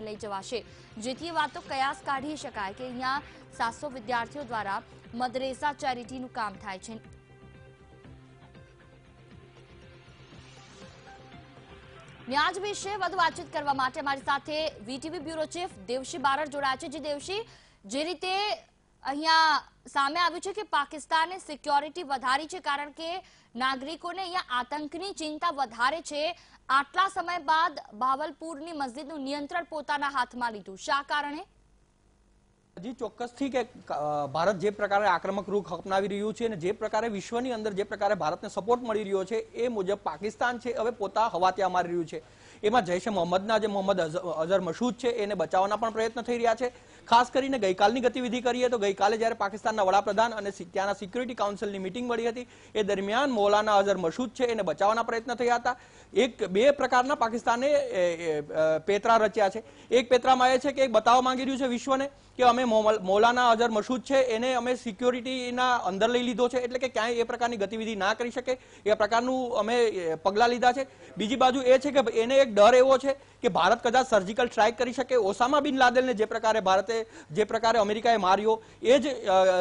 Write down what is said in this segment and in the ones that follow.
લઈ જવાશે, જેથી વાતો કયાસ કાઢી શકાય કે અહીંયા 700 વિદ્યાર્થીઓ દ્વારા મદરેસા ચેરિટીનું કામ થાય છે। ન્યાજ વિશે વધુ વાતચીત કરવા માટે અમારી સાથે VTV bureau chief Devshi Barad જોડાયા છે। જે દેવશી, જે રીતે અહીંયા સામે આવ્યું છે કે પાકિસ્તાને સિક્યોરિટી વધારી છે કારણ કે નાગરિકોને અહીંયા આતંકની ચિંતા વધારે છે, આટલા સમય બાદ ભાવલપુરની મસ્જિદનું નિયંત્રણ પોતાના હાથમાં લીધું, શા કારણે? જી ચોક્કસથી કે ભારત જે પ્રકારે આક્રમક રૂખ અપનાવી રહ્યું છે અને જે પ્રકારે વિશ્વની અંદર જે પ્રકારે ભારતને સપોર્ટ મળી રહ્યો છે એ મુજબ પાકિસ્તાન છે હવે પોતા હવાત્યા મારી રહ્યું છે। એમાં જૈશ એ મોહમ્મદના જે મોહમ્મદ અઝહર મસૂદ છે એને બચાવવાના પણ પ્રયત્ન થઈ રહ્યા છે। ખાસ કરીને ગઈકાલની ગતિવિધિ કરીએ તો ગઈકાલે જ્યારે પાકિસ્તાનના વડાપ્રધાન અને ત્યાંના સિક્યુરિટી કાઉન્સિલની મીટિંગ મળી હતી એ દરમિયાન મૌલાના અઝહર મસૂદ છે એને બચાવવાના પ્રયત્ન થયા હતા। બે પ્રકારના પાકિસ્તાને પેતરા રચ્યા છે। એક પેતરામાં એ છે કે એક બતાવવા માંગી રહ્યું છે વિશ્વને કે અમે મૌલાના અઝહર મસૂદ છે એને અમે સિક્યોરિટીના અંદર લઈ લીધો છે, એટલે કે ક્યાંય એ પ્રકારની ગતિવિધિ ના કરી શકે એ પ્રકારનું અમે પગલાં લીધા છે। બીજી બાજુ એ છે કે એને એક ડર એવો છે કે ભારત કદાચ સર્જિકલ સ્ટ્રાઇક કરી શકે, ઓસામા બિન લાદેનને જે પ્રકારે ભારતે જે પ્રકારે અમેરિકાએ માર્યો એ જ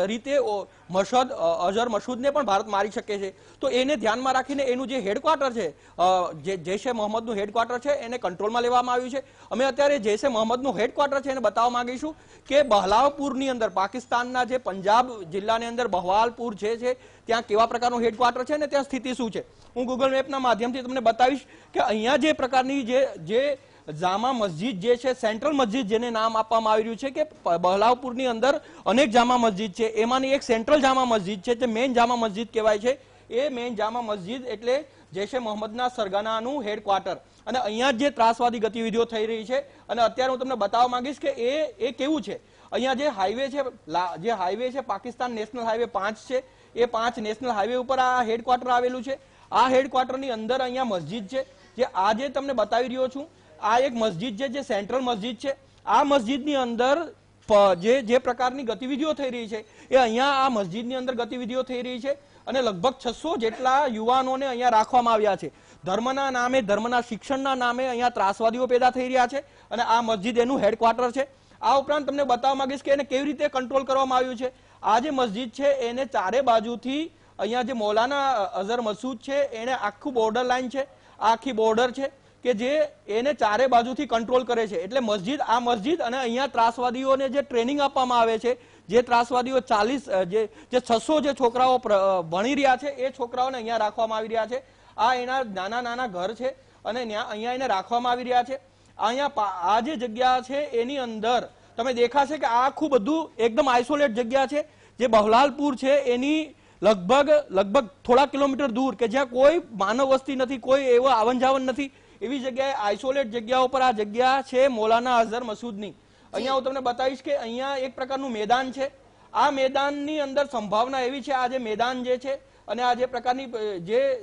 રીતે અઝહર મસૂદને પણ ભારત મારી શકે છે। તો એને ધ્યાનમાં રાખીને એનું જે હેડક્વાર્ટર છે, જે જૈશ એ મોહમ્મદનું હેડક્વાર્ટર છે એને કંટ્રોલમાં લેવામાં આવ્યું છે। અમે અત્યારે જૈશ એ મોહમ્મદનું હેડક્વાર્ટર છે એને બતાવવા માંગીશું કે બહલાવપુરની અંદર પાકિસ્તાનના જે પંજાબ જિલ્લાની અંદર બહવાલપુર છે ત્યાં કેવા પ્રકારનું હેડક્વાર્ટર છે અને ત્યાં સ્થિતિ શું છે। હું ગૂગલ મેપના માધ્યમથી તમને બતાવીશ કે અહીંયા જે પ્રકારની જે જામા મસ્જિદ જે છે, સેન્ટ્રલ મસ્જિદ જેને નામ આપવામાં આવી રહ્યું છે કે બહલાવપુરની અંદર અનેક જામા મસ્જિદ છે, એમાંની એક સેન્ટ્રલ જામા મસ્જિદ છે, જે મેઇન જામા મસ્જિદ કહેવાય છે। એ મેઇન જામા મસ્જિદ એટલે જૈશ એ મોહમ્મદના સરગનાનું હેડક્વાર્ટર અને અહીંયા જે ત્રાસવાદી ગતિવિધિઓ થઈ રહી છે અને અત્યારે હું તમને બતાવવા માંગીશ કે એ કેવું છે। અહીંયા જે હાઈવે છે પાકિસ્તાન નેશનલ હાઈવે 5 છે, એ 5 નેશનલ હાઈવે ઉપર આ હેડક્વાર્ટર આવેલું છે। આ હેડક્વાર્ટરની અંદર અહીંયા મસ્જિદ છે, જે આજે તમને બતાવી રહ્યો છું આ એક મસ્જિદ છે જે સેન્ટ્રલ મસ્જિદ છે। આ મસ્જિદની અંદર જે પ્રકારની ગતિવિધિઓ થઈ રહી છે એ અહીંયા આ મસ્જિદની અંદર ગતિવિધિઓ થઈ રહી છે અને લગભગ 600 જેટલા યુવાનોને અહીંયા રાખવામાં આવ્યા છે। ધર્મના નામે, ધર્મના શિક્ષણના નામે અહીંયા ત્રાસવાદીઓ પેદા થઈ રહ્યા છે અને આ મસ્જિદ એનું હેડક્વાર્ટર છે। આ ઉપરાંત તમને બતાવવા માંગીશ કે એને કેવી રીતે કંટ્રોલ કરવામાં આવ્યું છે। આ જે મસ્જિદ છે એને ચારે બાજુથી અહીંયા જે મૌલાના અઝહર મસૂદ છે એને આખું બોર્ડર લાઈન છે, આખી બોર્ડર છે કે જે એને ચારે બાજુથી કંટ્રોલ કરે છે। એટલે આ મસ્જિદ અને અહીંયા ત્રાસવાદીઓને જે ટ્રેનિંગ આપવામાં આવે છે, જે ત્રાસવાદીઓ 600 જે છોકરાઓ ભણી રહ્યા છે એ છોકરાઓને અહીંયા રાખવામાં આવી રહ્યા છે। આ એના નાના નાના ઘર છે અને અહીંયા એને રાખવામાં આવી રહ્યા છે। અહીંયા આ જે જગ્યા છે એની અંદર તમે દેખાશે કે આ આખું બધું એકદમ આઇસોલેટ જગ્યા છે, જે બહલાલપુર છે એની લગભગ થોડા કિલોમીટર દૂર કે જ્યાં કોઈ માનવ વસ્તી નથી, કોઈ એવો આવન જાવન નથી, એવી જગ્યાએ આઇસોલેટ જગ્યા ઉપર આ જગ્યા છે મૌલાના અઝહર મસૂદની। અહીંયા હું તમને બતાવીશ કે અહીંયા એક પ્રકારનું મેદાન છે। આ મેદાનની અંદર સંભાવના એવી છે, આ જે મેદાન જે છે અને આ જે પ્રકારની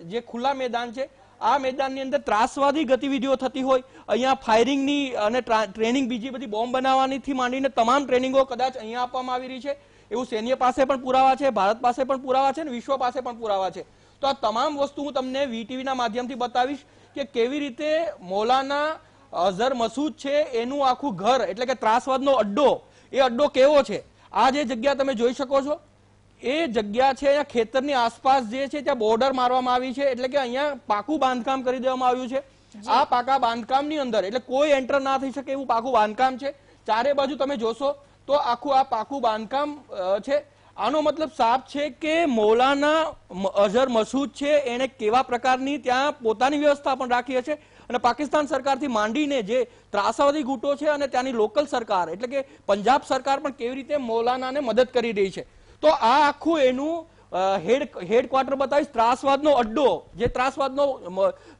જે ખુલ્લા મેદાન છે, આ મેદાનની અંદર ત્રાસવાદી ગતિવિધિઓ થતી હોય, અહીંયા ફાયરિંગની અને ટ્રેનિંગ, બીજી બધી બોમ્બ બનાવવાથી માંડીને તમામ ટ્રેનિંગો કદાચ અહીંયા આપવામાં આવી રહી છે, એવું સૈન્ય પાસે પણ પુરાવા છે, ભારત પાસે પણ પુરાવા છે અને વિશ્વ પાસે પણ પુરાવા છે। તો આ તમામ વસ્તુ હું તમને વીટીવીના માધ્યમથી બતાવીશ કે કેવી રીતે મૌલાના અઝહર મસૂદ છે એનું આખું ઘર એટલે કે ત્રાસવાદનો અડ્ડો, એ અડ્ડો કેવો છે। આ જે જગ્યા તમે જોઈ શકો છો એ જગ્યા છે, અહીંયા ખેતરની આસપાસ જે છે ત્યાં બોર્ડર મારવામાં આવી છે, એટલે કે અહીંયા પાકું બાંધકામ કરી દેવામાં આવ્યું છે। આ પાકા બાંધકામની અંદર એટલે કોઈ એન્ટર ના થઈ શકે એવું પાકું બાંધકામ છે। ચારે બાજુ તમે જોશો તો આખું આ પાકું બાંધકામ છે। આનો મતલબ સાફ છે કે મૌલાના અઝહર મસૂદ છે એને કેવા પ્રકારની ત્યાં પોતાની વ્યવસ્થા પણ રાખી હશે અને પાકિસ્તાન સરકારથી માંડીને જે ત્રાસવાદી ગુટો છે અને ત્યાંની લોકલ સરકાર એટલે કે પંજાબ સરકાર પણ કેવી રીતે મૌલાનાને મદદ કરી રહી છે। તો આ આખું એનું હેડક્વાર્ટર બતાવીશ, ત્રાસવાદનો અડ્ડો,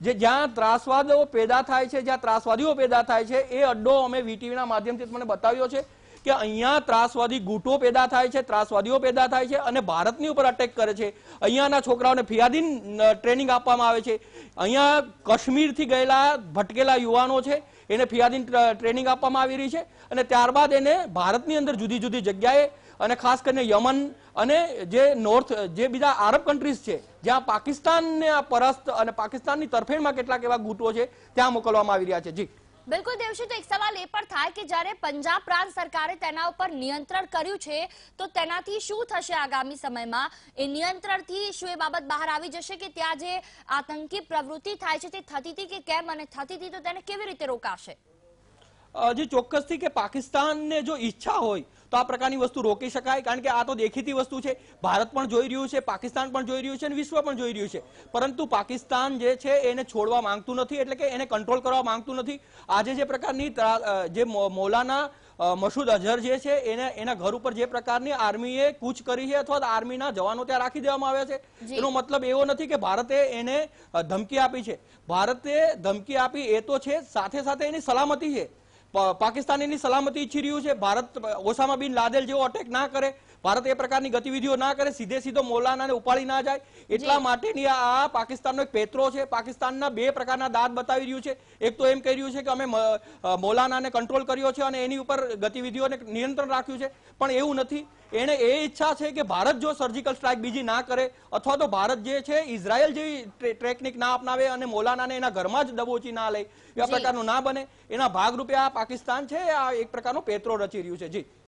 જ્યાં ત્રાસવાદો પેદા થાય છે, જ્યાં ત્રાસવાદીઓ પેદા થાય છે, એ અડ્ડો અમે વીટીવીના માધ્યમથી તમને બતાવ્યો છે કે અહીંયા ત્રાસવાદી ગુટો પેદા થાય છે, ત્રાસવાદીઓ પેદા થાય છે અને ભારતની ઉપર અટેક કરે છે। અહીંયાના છોકરાઓને ફિયાદીન ટ્રેનિંગ આપવામાં આવે છે। અહીંયા કાશ્મીરથી ગયેલા ભટકેલા યુવાનો છે એને ફિયાદીન ટ્રેનિંગ આપવામાં આવી રહી છે અને ત્યારબાદ એને ભારતની અંદર જુદી જુદી જગ્યાએ અને ખાસ કરીને યમન અને જે બીજા આરબ કન્ટ્રીઝ છે જ્યાં પાકિસ્તાનને પરસ્ત અને પાકિસ્તાનની તરફેણમાં કેટલાક એવા ગુટો છે ત્યાં મોકલવામાં આવી રહ્યા છે। જી બિલકુલ દેવશી, તો એક સવાલ એ પણ થાય કે જ્યારે પંજાબ પ્રાંત સરકારે તેના ઉપર નિયંત્રણ કર્યું છે તો તેનાથી શું થશે આગામી સમયમાં? એ નિયંત્રણથી શું એ બાબત બહાર આવી જશે કે ત્યાં જે આતંકી પ્રવૃત્તિ થાય છે તે થતી હતી કે કેમ, અને થતી હતી તો તેને કેવી રીતે રોકાશે? જે ચોક્કસથી કે પાકિસ્તાનને જો ઈચ્છા હોય તો આ પ્રકારની વસ્તુ રોકી શકાય, કારણ કે આ તો દેખીતી વસ્તુ છે. ભારત પણ જોઈ રહ્યું છે, પાકિસ્તાન પણ જોઈ રહ્યું છે અને વિશ્વ પણ જોઈ રહ્યું છે, પરંતુ પાકિસ્તાન જે છે એને છોડવા માંગતું નથી, એટલે કે એને કંટ્રોલ કરવા માંગતું નથી. આજે જે પ્રકારની જે મૌલાના મસૂદ અઝહર જે છે એના ઘર ઉપર જે પ્રકારની આર્મીએ કૂચ કરી છે અથવા આર્મીના જવાનો ત્યાં રાખી દેવામાં આવ્યા છે, એનો મતલબ એવો નથી કે ભારતે એને ધમકી આપી છે. ભારતે ધમકી આપી એ તો છે, સાથે સાથે એની સલામતી છે. પાકિસ્તાન એની સલામતી ઈચ્છી રહ્યું છે. ભારત ઓસામા બિન લાદેલ જેવો અટેક ના કરે, ભારત એ પ્રકારની ગતિવિધિઓ ના કરે, સીધો મૌલાનાને ઉપાડી ના જાય, એટલા માટેની આ પાકિસ્તાનનો એક પેત્રો છે. પાકિસ્તાનના બે પ્રકારના દાંત બતાવી રહ્યું છે. એક તો એમ કહી રહ્યું છે કે અમે મૌલાનાને કંટ્રોલ કર્યો છે અને એની ઉપર ગતિવિધિઓને નિયંત્રણ રાખ્યું છે, પણ એવું નથી. એને એ ઈચ્છા છે કે ભારત જો સર્જિકલ સ્ટ્રાઇક બીજી ના કરે અથવા તો ભારત જે છે ઇઝરાયલ જેવી ટેકનિક ના અપનાવે અને મૌલાનાને એના ઘરમાં જ દબોચી ના લે, એ પ્રકારનું ના બને, એના ભાગરૂપે આ પાકિસ્તાન છે આ એક પ્રકારનો પેત્રો રચી રહ્યું છે. જી.